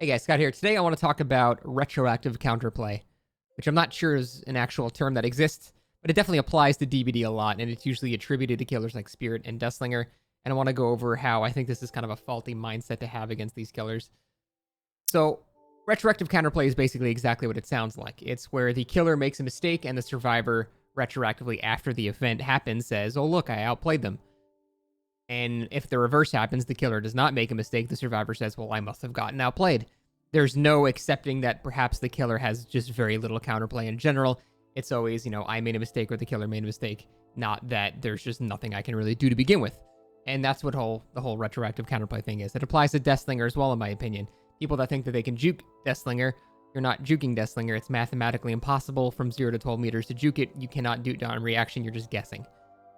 Hey guys, Scott here. Today I want to talk about retroactive counterplay, which I'm not sure is an actual term that exists, but it definitely applies to DBD a lot, and it's usually attributed to killers like Spirit and Deathslinger. And I want to go over how I think this is kind of a faulty mindset to have against these killers. So, retroactive counterplay is basically exactly what it sounds like. It's where the killer makes a mistake and the survivor, retroactively after the event happens, says, "Oh look, I outplayed them." And if the reverse happens, the killer does not make a mistake, the survivor says, "Well, I must have gotten outplayed." There's no accepting that perhaps the killer has just very little counterplay in general. It's always, I made a mistake or the killer made a mistake, not that there's just nothing I can really do to begin with. And that's what the whole retroactive counterplay thing is. It applies to Deathslinger as well, in my opinion. People that think that they can juke Deathslinger, you're not juking Deathslinger. It's mathematically impossible from 0 to 12 meters to juke it. You cannot do it on reaction. You're just guessing.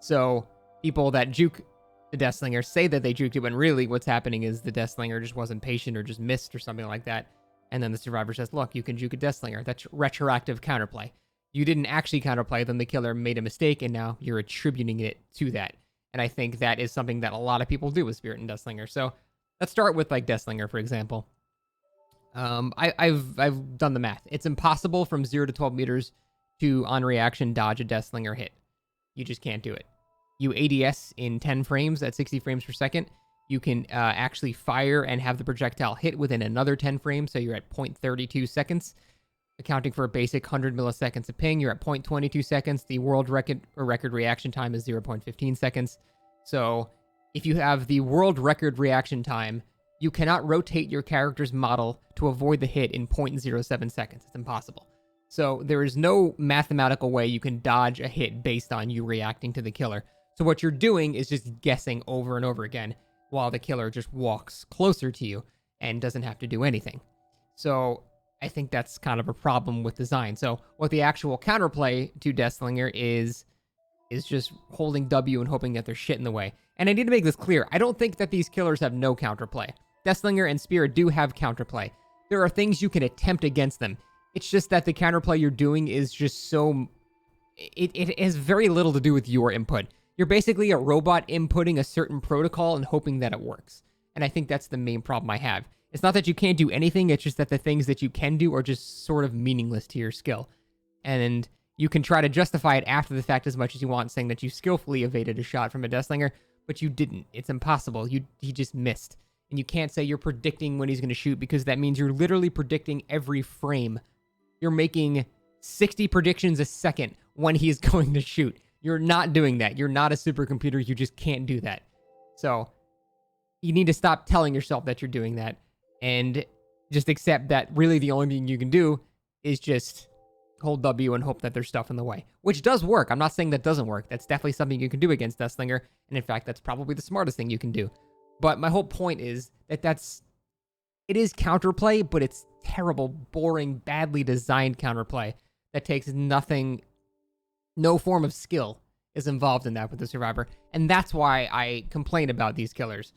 So people that juke the Deathslinger say that they juked it when really what's happening is the Deathslinger just wasn't patient or just missed or something like that. And then the survivor says, "Look, you can juke a Deathslinger." That's retroactive counterplay. You didn't actually counterplay, then the killer made a mistake, and now you're attributing it to that. And I think that is something that a lot of people do with Spirit and Deathslinger. So let's start with like Deathslinger, for example. I've done the math. It's impossible from 0 to 12 meters to on reaction dodge a Deathslinger hit. You just can't do it. You ADS in 10 frames at 60 frames per second. You can actually fire and have the projectile hit within another 10 frames, so you're at 0.32 seconds. Accounting for a basic 100 milliseconds of ping, you're at 0.22 seconds. The world record reaction time is 0.15 seconds. So if you have the world record reaction time, you cannot rotate your character's model to avoid the hit in 0.07 seconds. It's impossible. So there is no mathematical way you can dodge a hit based on you reacting to the killer. So what you're doing is just guessing over and over again while the killer just walks closer to you and doesn't have to do anything. So I think that's kind of a problem with design. So what the actual counterplay to Deathslinger is just holding W and hoping that there's shit in the way. And I need to make this clear. I don't think that these killers have no counterplay. Deathslinger and Spirit do have counterplay. There are things you can attempt against them. It's just that the counterplay you're doing is just so... It has very little to do with your input. You're basically a robot inputting a certain protocol and hoping that it works. And I think that's the main problem I have. It's not that you can't do anything, it's just that the things that you can do are just sort of meaningless to your skill. And you can try to justify it after the fact as much as you want, saying that you skillfully evaded a shot from a Deathslinger, but you didn't. It's impossible. He just missed. And you can't say you're predicting when he's going to shoot, because that means you're literally predicting every frame. You're making 60 predictions a second when he's going to shoot. You're not doing that. You're not a supercomputer. You just can't do that. So you need to stop telling yourself that you're doing that and just accept that really the only thing you can do is just hold W and hope that there's stuff in the way, which does work. I'm not saying that doesn't work. That's definitely something you can do against Deathslinger. And in fact, that's probably the smartest thing you can do. But my whole point is that it is counterplay, but it's terrible, boring, badly designed counterplay that takes nothing. No form of skill is involved in that with the survivor. And that's why I complain about these killers.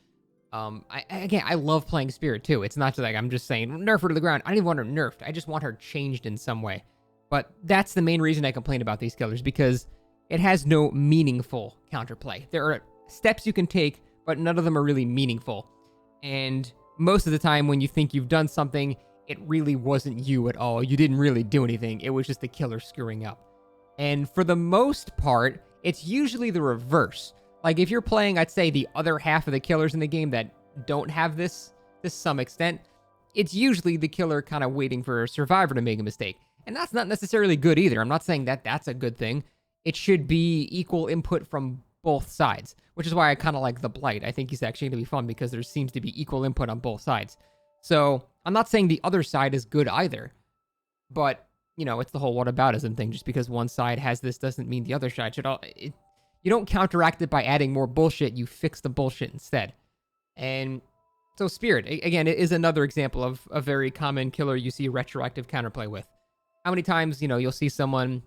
I love playing Spirit too. It's not just like I'm just saying, nerf her to the ground. I don't even want her nerfed. I just want her changed in some way. But that's the main reason I complain about these killers, because it has no meaningful counterplay. There are steps you can take, but none of them are really meaningful. And most of the time when you think you've done something, it really wasn't you at all. You didn't really do anything. It was just the killer screwing up. And for the most part, it's usually the reverse. Like if you're playing, I'd say, the other half of the killers in the game that don't have this to some extent, it's usually the killer kind of waiting for a survivor to make a mistake. And that's not necessarily good either. I'm not saying that that's a good thing. It should be equal input from both sides, which is why I kind of like the Blight. I think he's actually going to be fun because there seems to be equal input on both sides. So I'm not saying the other side is good either, but it's the whole whataboutism thing. Just because one side has this doesn't mean the other side should all... You don't counteract it by adding more bullshit. You fix the bullshit instead. And so Spirit, again, it is another example of a very common killer you see retroactive counterplay with. How many times, you'll see someone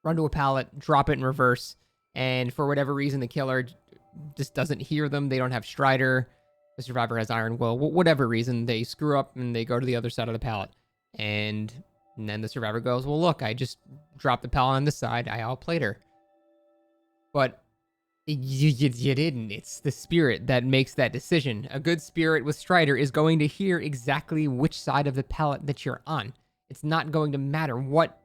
run to a pallet, drop it in reverse, and for whatever reason, the killer just doesn't hear them. They don't have Strider. The survivor has Iron Will. Whatever reason, they screw up and they go to the other side of the pallet. And then the survivor goes, "Well, look, I just dropped the pallet on this side. I outplayed her." But You didn't. It's the spirit that makes that decision. A good spirit with Strider is going to hear exactly which side of the pallet that you're on. It's not going to matter what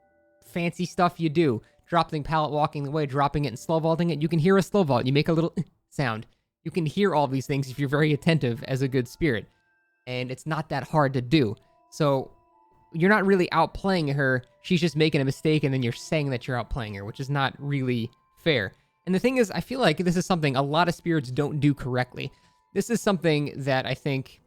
fancy stuff you do. Dropping pallet, walking the way, dropping it, and slow vaulting it. You can hear a slow vault. You make a little sound. You can hear all these things if you're very attentive as a good spirit. And it's not that hard to do. So you're not really outplaying her. She's just making a mistake, and then you're saying that you're outplaying her, which is not really fair. And the thing is, I feel like this is something a lot of spirits don't do correctly. This is something that I think,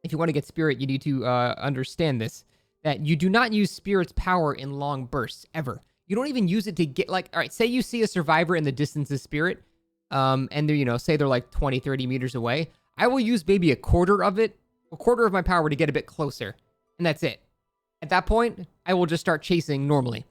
if you want to get spirit, you need to understand this, that you do not use spirit's power in long bursts, ever. You don't even use it to get, like, all right, say you see a survivor in the distance of spirit, and they're, you know, say they're like 20, 30 meters away. I will use maybe a quarter of my power to get a bit closer, and that's it. At that point, I will just start chasing normally.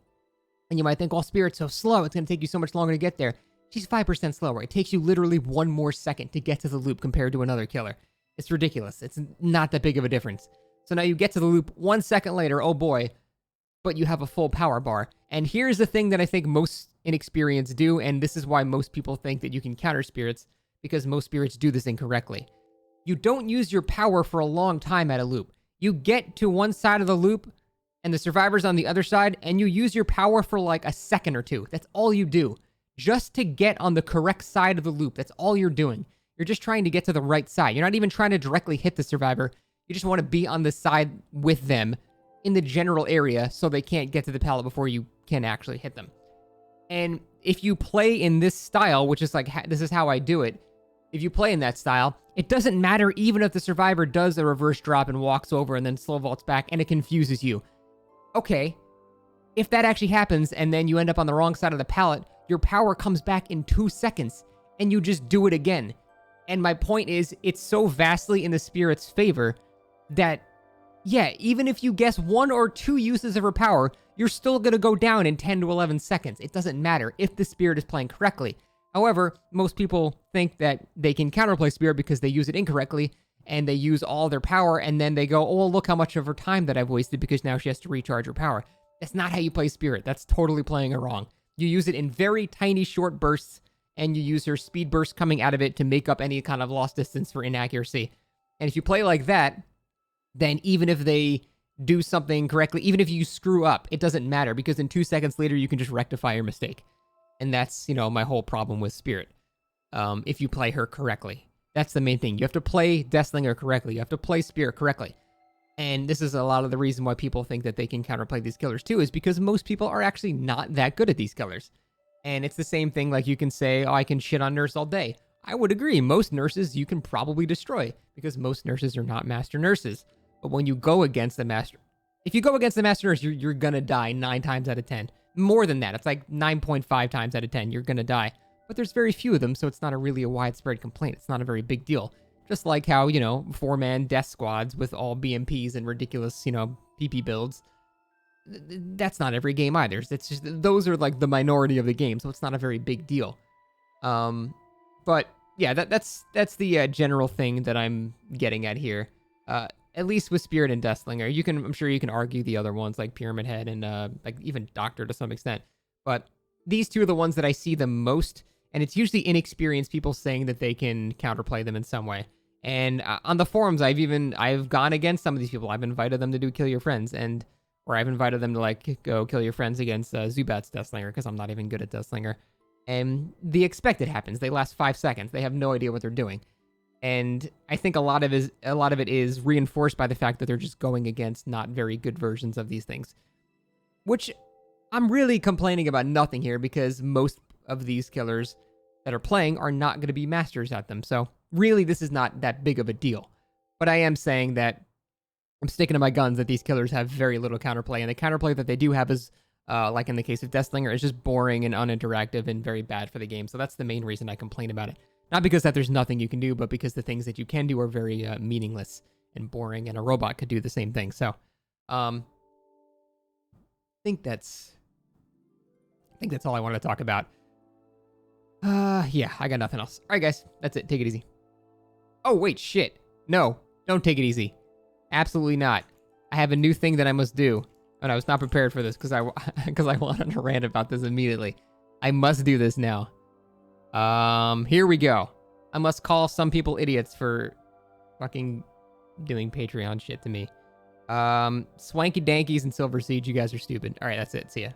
And you might think, well, spirit's so slow, it's going to take you so much longer to get there. She's 5% slower. It takes you literally 1 more second to get to the loop compared to another killer. It's ridiculous. It's not that big of a difference. So now you get to the loop 1 second later, oh boy, but you have a full power bar. And here's the thing that I think most inexperienced do, and this is why most people think that you can counter spirits, because most spirits do this incorrectly. You don't use your power for a long time at a loop. You get to one side of the loop, and the survivor's on the other side, and you use your power for like a second or two. That's all you do. Just to get on the correct side of the loop. That's all you're doing. You're just trying to get to the right side. You're not even trying to directly hit the survivor. You just want to be on the side with them in the general area so they can't get to the pallet before you can actually hit them. And if you play in this style, which is like, this is how I do it. If you play in that style, it doesn't matter even if the survivor does a reverse drop and walks over and then slow vaults back and it confuses you. Okay, if that actually happens and then you end up on the wrong side of the pallet, your power comes back in 2 seconds, and you just do it again. And my point is, it's so vastly in the spirit's favor that, yeah, even if you guess 1 or 2 uses of her power, you're still going to go down in 10 to 11 seconds. It doesn't matter if the spirit is playing correctly. However, most people think that they can counterplay spirit because they use it incorrectly, and they use all their power, and then they go, oh, well, look how much of her time that I've wasted because now she has to recharge her power. That's not how you play spirit. That's totally playing it wrong. You use it in very tiny short bursts, and you use her speed burst coming out of it to make up any kind of lost distance for inaccuracy. And if you play like that, then even if they do something correctly, even if you screw up, it doesn't matter, because in 2 seconds later, you can just rectify your mistake. And that's, you know, my whole problem with Spirit. If you play her correctly. That's the main thing. You have to play Deathslinger correctly. You have to play Spirit correctly. And this is a lot of the reason why people think that they can counterplay these killers too, is because most people are actually not that good at these killers. And it's the same thing, like you can say, oh, I can shit on Nurse all day. I would agree. Most nurses you can probably destroy, because most nurses are not master nurses. But when you go against the master... If you go against the master nurse, you're gonna die 9 times out of 10. More than that. It's like 9.5 times out of 10 you're gonna die. But there's very few of them, so it's not really a widespread complaint. It's not a very big deal. Just like how, 4-man death squads with all BMPs and ridiculous, PP builds. That's not every game either. It's just, those are like the minority of the game, so it's not a very big deal. But yeah, that's the general thing that I'm getting at here. At least with Spirit and Deathslinger. I'm sure you can argue the other ones like Pyramid Head and like even Doctor to some extent. But these two are the ones that I see the most. And it's usually inexperienced people saying that they can counterplay them in some way. And on the forums, I've gone against some of these people. I've invited them to do Kill Your Friends, or I've invited them to like go Kill Your Friends against Zubat's Deathslinger, because I'm not even good at Deathslinger. And the expected happens. They last 5 seconds. They have no idea what they're doing. And I think a lot of it is reinforced by the fact that they're just going against not very good versions of these things. Which I'm really complaining about nothing here, because most of these killers that are playing are not going to be masters at them. So really, this is not that big of a deal. But I am saying that I'm sticking to my guns that these killers have very little counterplay. And the counterplay that they do have is, like in the case of Deathslinger, is just boring and uninteractive and very bad for the game. So that's the main reason I complain about it. Not because that there's nothing you can do, but because the things that you can do are very meaningless and boring, and a robot could do the same thing. So, I think that's all I wanted to talk about. Yeah, I got nothing else. All right, guys, that's it. Take it easy. Oh, wait, shit. No, don't take it easy. Absolutely not. I have a new thing that I must do, and I was not prepared for this because I wanted to rant about this immediately. I must do this now. Here we go. I must call some people idiots for fucking doing Patreon shit to me. Swanky Dankies and Silver Siege, you guys are stupid. All right, that's it. See ya.